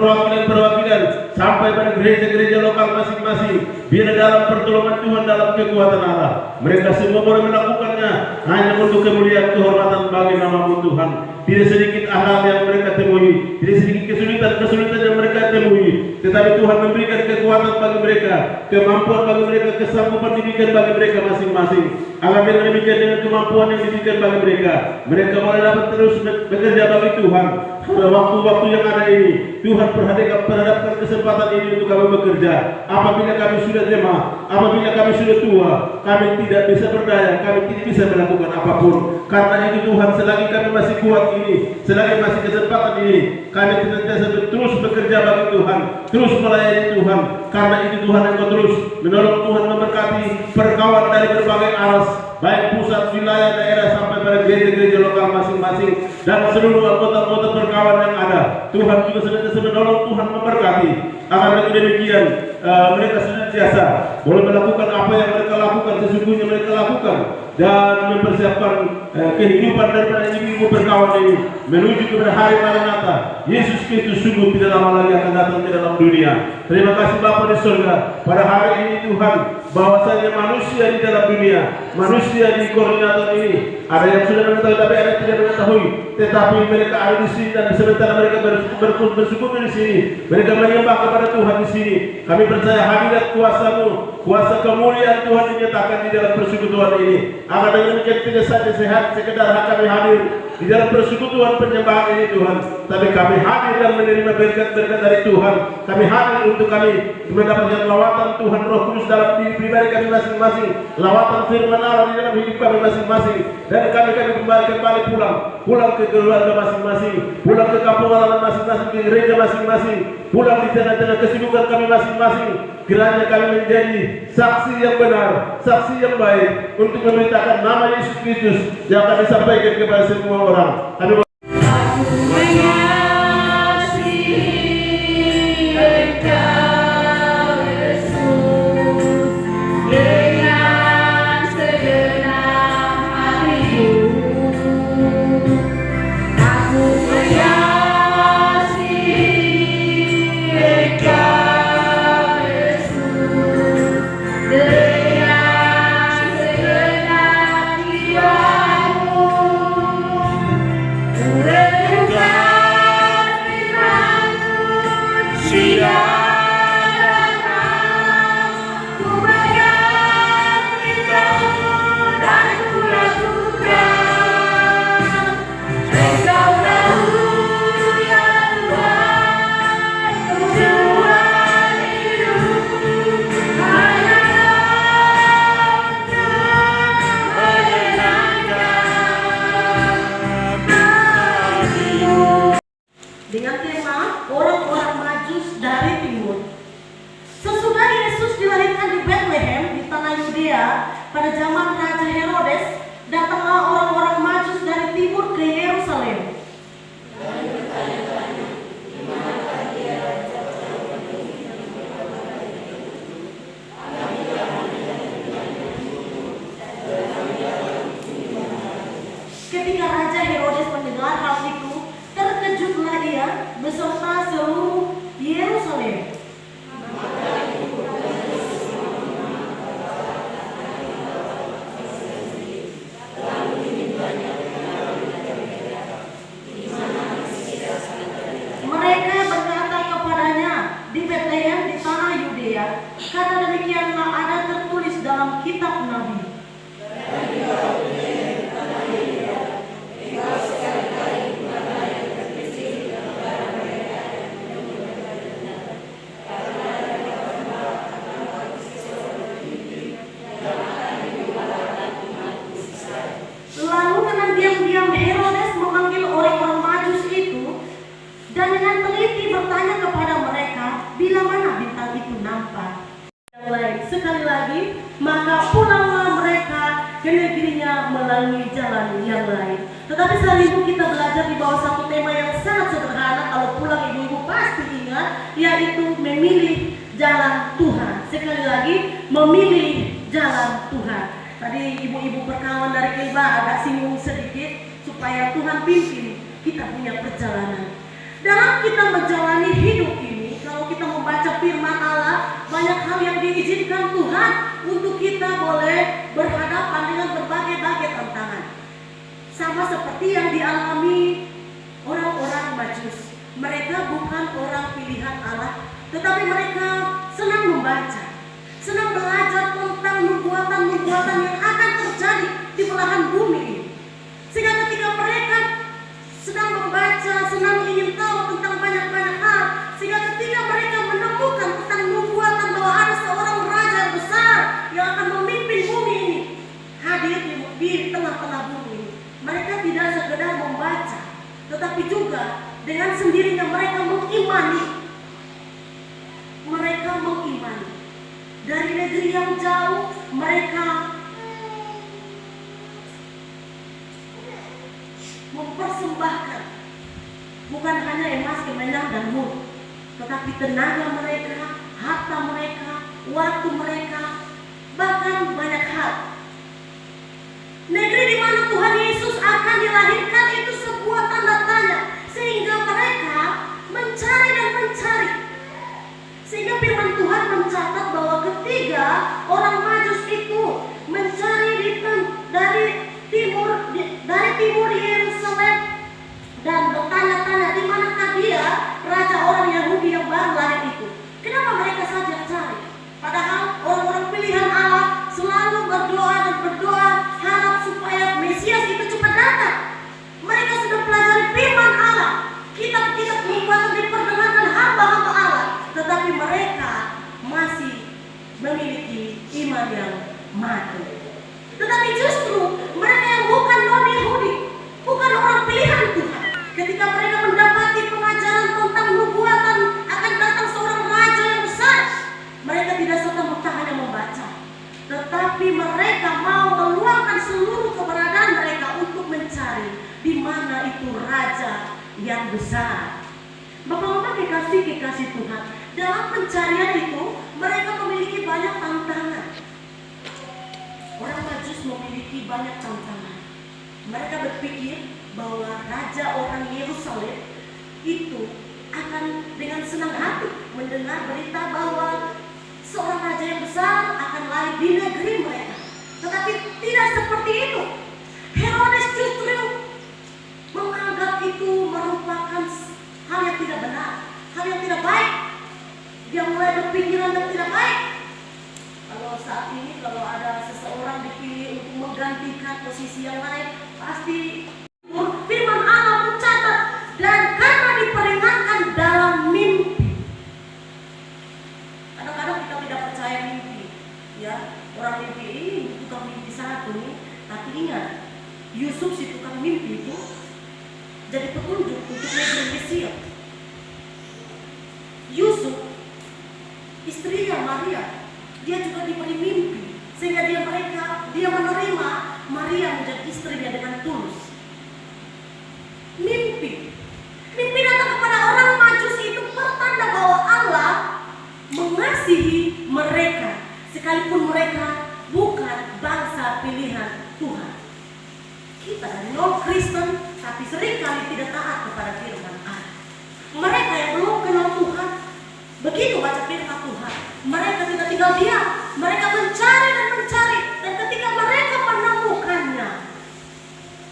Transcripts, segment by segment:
perwakilan sampai pada gereja-gereja lokal masing-masing. Biar dalam pertolongan Tuhan, dalam kekuatan Allah, mereka semua boleh melakukannya hanya untuk kemuliaan kehormatan bagi nama Tuhan. Tidak sedikit hal yang mereka temui, tidak sedikit kesulitan yang mereka temui, tetapi Tuhan memberikan kekuatan bagi mereka, kemampuan bagi mereka, kesanggupan diberikan bagi mereka masing-masing. Agar dengan demikian, dengan kemampuan yang diberikan bagi mereka boleh dapat terus bekerja bagi Tuhan. Pada waktu-waktu yang ada ini, Tuhan perhadapkan kesempatan ini untuk kami bekerja. Apabila kami sudah lemah, apabila kami sudah tua, kami tidak bisa berdaya, kami tidak bisa melakukan apapun. Karena itu Tuhan, selagi kami masih kuat ini, selagi masih kesempatan ini, kami senantiasa terus bekerja bagi Tuhan, terus melayani Tuhan. Karena itu Tuhan, Engkau terus menolong, Tuhan memberkati perkawan dari berbagai aras, baik pusat, wilayah, daerah, sampai pada gereja-gereja lokal masing-masing dan seluruh anggota-anggota perkawan yang ada. Tuhan juga senantiasa menolong, Tuhan memberkati. Agar dengan demikian mereka senantiasa boleh melakukan apa yang mereka lakukan, sesungguhnya mereka lakukan, dan mempersiapkan kehidupan daripada ibu perkawan ini menuju kepada hari Maranatha. Yesus Kristus sungguh tidak lama lagi akan datang ke dalam dunia. Terima kasih Bapa di surga, pada hari ini Tuhan, bahwasanya manusia di dalam dunia, manusia di koordinator ini, ada yang sudah mengetahui tapi ada yang tidak mengetahui, tetapi mereka ada di sini, dan sementara mereka bersekutu di sini, mereka menyembah kepada Tuhan di sini. Kami percaya hadirat kuasa-Mu, kuasa kemuliaan Tuhan dinyatakan di dalam persekutuan ini. Agar dengan demikian tidak saja sehat sekedar kami hadir di dalam persekutuan penyembahan ini Tuhan, tapi kami hadir dan menerima berkat-berkat dari Tuhan. Kami hadir untuk kami mendapatkan lawatan Tuhan Roh Kudus dalam diri pribadi kami masing-masing, lawatan firman Allah di dalam hidup kami masing-masing, dan kami kembali pulang ke keluarga masing-masing, pulang ke kampung halaman masing-masing, ke gereja masing-masing, pulang di tengah-tengah kesibukan kami masing-masing. Kiranya kami menjadi saksi yang benar, saksi yang baik untuk memberitakan nama Yesus Kristus yang akan disampaikan kepada semua orang. Kami dengan tema orang-orang Majus dari timur. Sesudah Yesus dilahirkan di Bethlehem di tanah Yudea pada zaman Raja Herodes, datanglah orang-orang Majus dari timur ke Yerusalem. Ketika Raja Herodes mendengar hal itu, terkejutlah ia beserta seluruh Yerusalem. Mereka berkata kepadanya, di Bethlehem di tanah Yudea, karena demikianlah ada tertulis dalam kitab Nabi. Lalu dengan diam-diam Herodes memanggil orang-orang Majus itu dan dengan teliti bertanya kepada mereka bila mana bintang itu nampak. Yang lain, sekali lagi, maka pulanglah mereka ke negerinya melalui jalan yang lain. Tetapi selalu kita belajar di bawah satu tema yang sangat sederhana. Kalau pulang ibu-ibu pasti ingat, yaitu memilih jalan Tuhan. Sekali lagi, memilih jalan Tuhan. Tadi ibu-ibu perkawan dari Kilba agak singgung sedikit supaya Tuhan pimpin kita punya perjalanan. Dalam kita menjalani hidup diizinkan Tuhan untuk kita boleh berhadapan dengan berbagai-bagai tantangan. Sama seperti yang dialami orang-orang Majus. Mereka bukan orang pilihan Allah, tetapi mereka senang membaca, senang belajar tentang nubuatan-nubuatan yang akan terjadi di belahan bumi ini. Sehingga ketika mereka sedang membaca, senang ingin tahu tentang banyak-banyak hal, sehingga ketika mereka menemukan tentang nubuatan bahwa ada seorang raja yang besar yang akan memimpin bumi ini hadir di tengah-tengah bumi ini, mereka tidak sekedar membaca, tetapi juga dengan sendirinya mereka mengimani. Dari negeri yang jauh mereka mempersembahkan bukan hanya emas, kemenyan, dan mur, tetapi tenaga mereka, harta mereka, waktu mereka, bahkan banyak hal. Negeri di mana Tuhan Yesus akan dilahirkan itu sebuah tanda tanya, sehingga mereka mencari dan mencari. Sehingga firman Tuhan mencatat bahwa ketiga orang Majus itu mencari dari timur Yerusalem dan bertanya-tanya di manakah dia, raja orang Yahudi yang baru lahir itu. Kenapa mereka saja cari? Padahal orang-orang pilihan Allah selalu berdoa dan berdoa harap supaya Mesias itu cepat datang. Mereka sudah pelajari firman Allah, kitab-kitab nubuatan diperdengarkan hamba-hamba Allah, tetapi mereka masih memiliki iman yang mati. Tetapi justru mereka yang bukan non-Yahudi, bukan orang pilihan Tuhan, ketika mereka mendapati pengajaran tentang nubuatan akan datang seorang raja yang besar, mereka tidak serta-merta hanya membaca, tetapi mereka mau meluangkan seluruh keberadaan mereka untuk mencari di mana itu raja yang besar. Bapak-bapak kekasih Tuhan, dalam pencarian itu mereka memiliki banyak tantangan. Orang Majus memiliki banyak tantangan. Mereka berpikir bahwa raja orang Yerusalem itu akan dengan senang hati mendengar berita bahwa seorang raja yang besar akan lahir di negeri mereka. Tetapi tidak seperti itu. Herodes justru menganggap itu merupakan hal yang tidak benar, hal yang tidak baik. Dia mulai berpikiran yang tidak baik. Kalau saat ini kalau ada seseorang dipilih untuk menggantikan posisi yang lain, pasti firman Allah mencatat dan karena diperingatkan dalam mimpi. Kadang-kadang kita tidak percaya mimpi, ya. Orang mimpi ini tukang mimpi satu nih, tapi ingat, Yusuf si tukang mimpi itu jadi petunjuk untuk negeri Mesir. Yusuf, istrinya Maria, dia juga diberi mimpi, sehingga dia menerima Maria menjadi istrinya dengan tulus. Mimpi datang kepada orang Majus itu pertanda bahwa Allah mengasihi mereka, sekalipun mereka bukan bangsa pilihan Tuhan. Kita dari non-Kristen, tapi seringkali tidak taat kepada firman Allah. Mereka yang belum kenal Tuhan, begitu baca firman Tuhan, mereka tidak tinggal diam, mereka mencari dan mencari, dan ketika mereka menemukannya,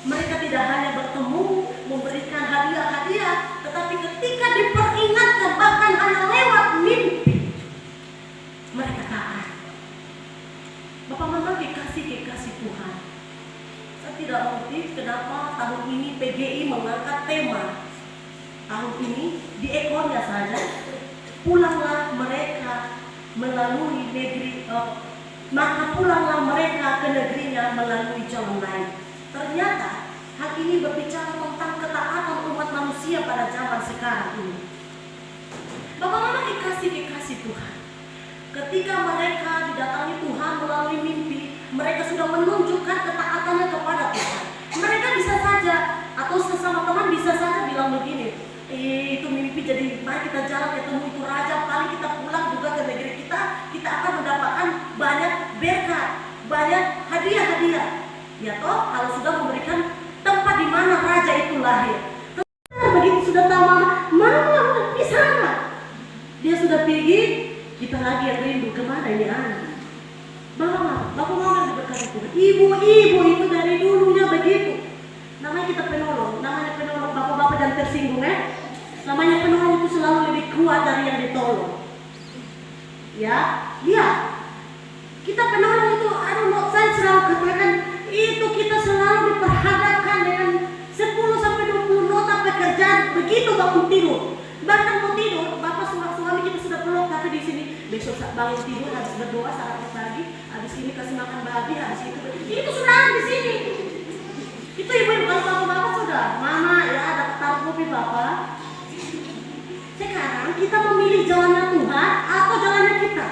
mereka tidak hanya bertemu, memberikan hadiah-hadiah, tetapi ketika diperingatkan bahkan hanya lewat mimpi, mereka taat. Bapak-bapak kekasih Tuhan, saya tidak mengerti kenapa tahun ini PGI mengangkat tema tahun ini di ekornya saja, pulanglah mereka melalui negeri, maka pulanglah mereka ke negerinya melalui jalan lain. Ternyata hal ini berbicara tentang ketaatan umat manusia pada zaman sekarang ini. Bapak-bapak kekasih Tuhan, ketika mereka didatangi Tuhan melalui mimpi, mereka sudah menunjukkan ketaatannya kepada Tuhan. Mereka bisa saja, atau sesama teman bisa saja bilang begini, itu mimpi, jadi mari kita jalan ketemu itu raja, paling kita pulang juga ke negeri kita akan mendapatkan banyak berkat, banyak hadiah-hadiah. Ya toh, kalau sudah memberikan tempat di mana raja itu lahir. Begitu sudah tahu mama di sana, dia sudah pergi Kita lagi yang rindu kemana ini anak. Bapak mama diberkati Tuhan. Ibu-ibu itu dari dulunya begitu. Namanya kita penolong, bapak-bapak jangan tersinggung ya. Namanya penolong itu selalu lebih kuat dari yang ditolong. Ya, iya. Kita penolong itu, saya selalu katakan itu kita selalu diperhadapkan dengan 10-20 nota pekerjaan begitu bangun tidur. Bahkan mau tidur, bapak suami kita sudah peluk, tapi di sini besok bangun tidur habis berdoa sarapan pagi, habis ini kasih makan babi, habis itu sudah ada di sini. Itu ibu-ibu kalau bapak sudah, mama ya ada taruh kopi bapak. Sekarang kita memilih jalannya Tuhan atau jalannya kita.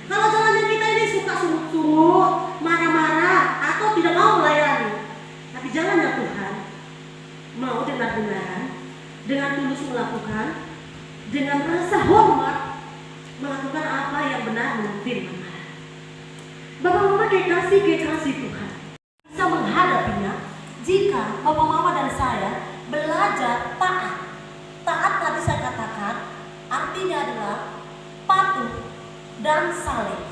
Kalau jalannya kita ini suka sumut-sumut, marah-marah, atau tidak mau melayani. Tapi jalannya Tuhan, mau dengar-dengaran, dengan tulus melakukan, dengan rasa hormat, melakukan apa yang benar menurut firman Allah. Bapak mama kekasih Tuhan bisa menghadapinya jika bapak mama dan saya belajar taat. Taat tadi saya katakan artinya adalah patuh dan saleh.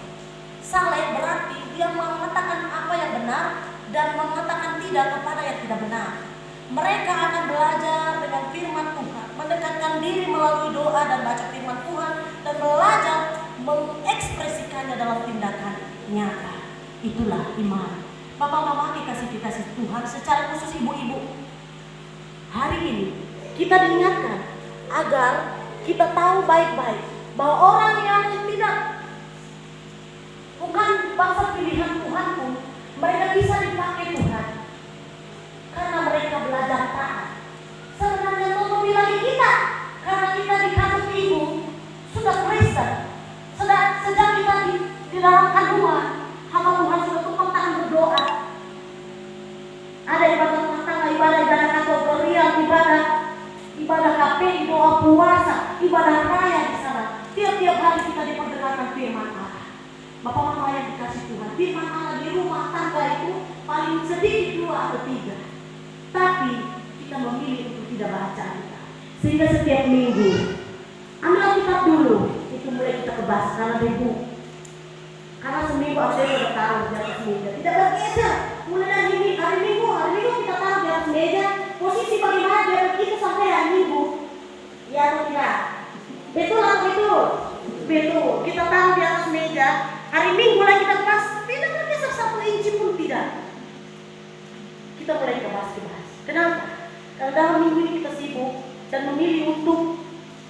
Saleh berarti dia mengatakan apa yang benar dan mengatakan tidak kepada yang tidak benar. Mereka akan belajar dengan firman Tuhan, mendekatkan diri melalui doa dan baca firman Tuhan, dan belajar mengekspresikannya dalam tindakan nyata. Itulah iman. Bapak mama dikasih Tuhan, secara khusus ibu-ibu. Hari ini kita diingatkan agar kita tahu baik-baik bahwa orang yang bukan bangsa pilihan Tuhan pun mereka bisa dipakai Tuhan karena mereka belajar taat. Sebenarnya Tuhan bilang kita karena kita dikandung ibu sudah Kristen, sejak kita di dalam kandungan hamba Tuhan sudah tumpang tangan berdoa. Ada ibadah rumah tangga, ibadah kantor berial, ibadah KPI, doa puasa, ibadah raya di sana. Tiap-tiap hari kita diperdengarkan firman Allah. Bapak mama yang dikasih Tuhan, firman Allah di rumah tangga itu paling sedikit 2 atau 3. Tapi kita memilih untuk tidak baca kita. Sehingga setiap minggu ambil Alkitab dulu, itu mulai kita kebas karena ribu. Karena seminggu ada yang bertaruh di atas meja, tidak bergeser. Mulai dari hari minggu kita taruh di atas meja. Posisi bagaimana biar begitu sampai hari minggu. Ya atau tidak? Betul atau betul? Betul. Kita taruh di atas meja. Hari minggu lagi kita pas, tidak bergeser 1 inci pun tidak. Kita mulai kebas. Kenapa? Karena dalam minggu ini kita sibuk dan memilih untuk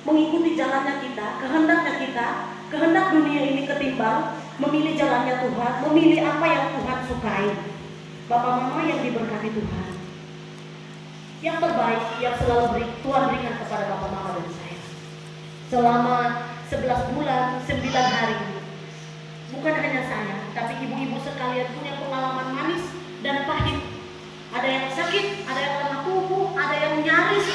mengikuti jalannya kita, kehendak dunia ini ketimbang memilih jalannya Tuhan, memilih apa yang Tuhan sukai. Bapak mama yang diberkati Tuhan, yang terbaik yang selalu Tuhan berikan kepada bapak mama dan saya selama 11 bulan 9 hari. Bukan hanya saya, tapi ibu-ibu sekalian punya pengalaman manis dan pahit. Ada yang sakit, ada yang lemah tubuh, ada yang nyaris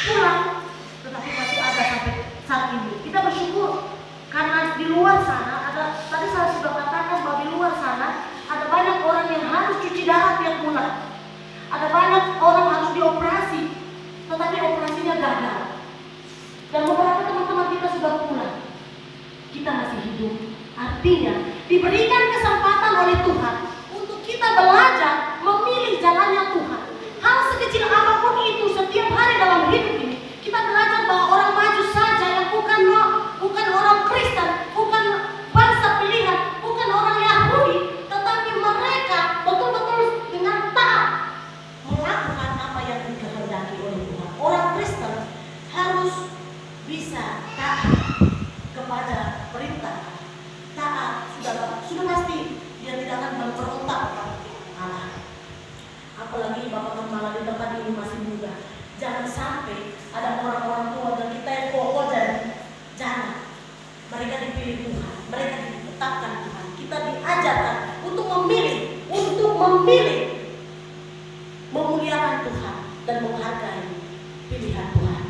pulang, tetapi masih ada sampai saat ini. Kita bersyukur karena di luar sana tadi saya sudah katakan bahwa di luar sana ada banyak orang yang harus cuci darah tiap bulan. Ada banyak orang harus dioperasi, tetapi operasinya gagal. Dan beberapa teman-teman kita sudah pulang. Kita masih hidup. Artinya diberikan kesempatan oleh Tuhan untuk kita belajar memilih jalannya Tuhan. Hal sekecil apapun itu setiap hari dalam hidup ini kita belajar bahwa orang maju saja yang bukan orang Kristen, bukan bangsa pilihan, bukan orang Yahudi, tetapi mereka betul-betul dengan taat melakukan apa yang dikehendaki oleh Tuhan. Orang Kristen harus bisa taat kepada perintah. Taat sudah pasti dia tidak akan memberontak kepada Allah. Apalagi bapak malah di tempat ini masih muda. Jangan sampai ada orang-orang tua dan kita yang kokoh jangan. Mereka dipilih Tuhan, mereka ditetapkan Tuhan. Kita diajarkan untuk memilih memuliakan Tuhan dan menghargai pilihan Tuhan.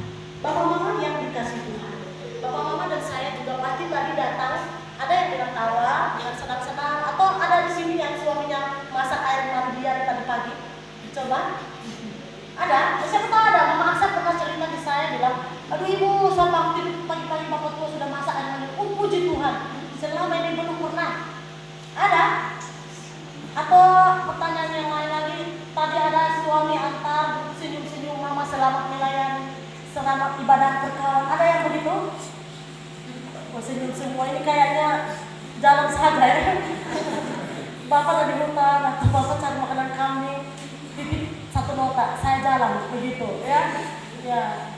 Bapak mama yang dikasih Tuhan, bapak mama dan saya juga pasti tadi datang. Ada yang dengan tawa, dengan senang-senang, atau ada di sini yang suaminya masak air mandian tadi pagi. Coba, ada. Siapa tahu ada. Mama Aksa pernah cerita di saya bilang, aduh ibu, saya bangun pagi-pagi bapak tua sudah masak air mandian. puji Tuhan, selama ini belum pernah ada. Atau pertanyaan yang lain lagi, tadi ada suami antar senyum-senyum, mama selamat melayani, selamat ibadah berkawan, ada yang begitu? Oh, senyum semua ini kayaknya jalan saja ya. Bapak tadi hutan atau bapak cari makanan kambing, titip satu nota, saya jalan begitu ya. Ya,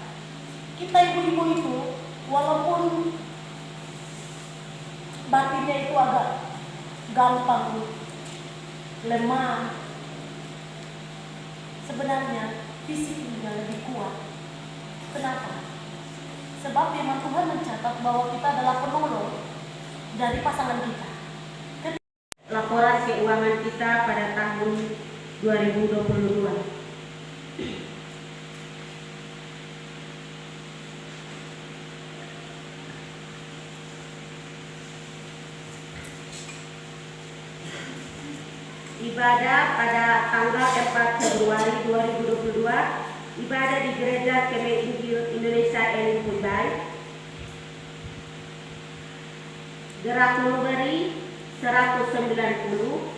kita ibu-ibu itu walaupun batinnya itu agak gampang, lemah, sebenarnya fisiknya lebih kuat. Kenapa? Sebab firman Tuhan mencatat bahwa kita adalah penolong dari pasangan kita. Laporan keuangan kita pada tahun 2022. Ibadah pada tanggal 4 Februari 2022, ibadah di Gereja Kemei Injil Indonesia Elim Pubai. Gerak memberi 190,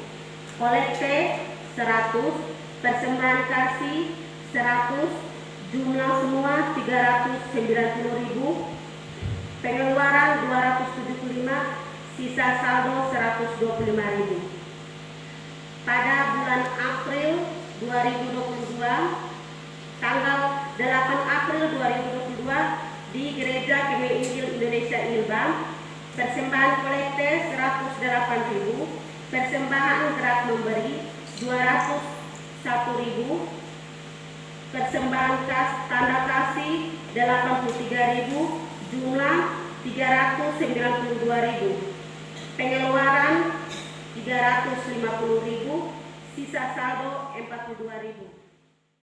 kolekte 100, persembahan kasih 100, jumlah semua 390.000, pengeluaran 275, sisa saldo 125.000. Pada bulan April 2022, tanggal 8 April 2022 di Gereja Kemei Injil Indonesia Ilbam, persembahan kolekte 108.000, persembahan gerak memberi 201.000, persembahan tanda kasih 83.000, jumlah 392.000, pengeluaran 350.000, sisa saldo 42.000.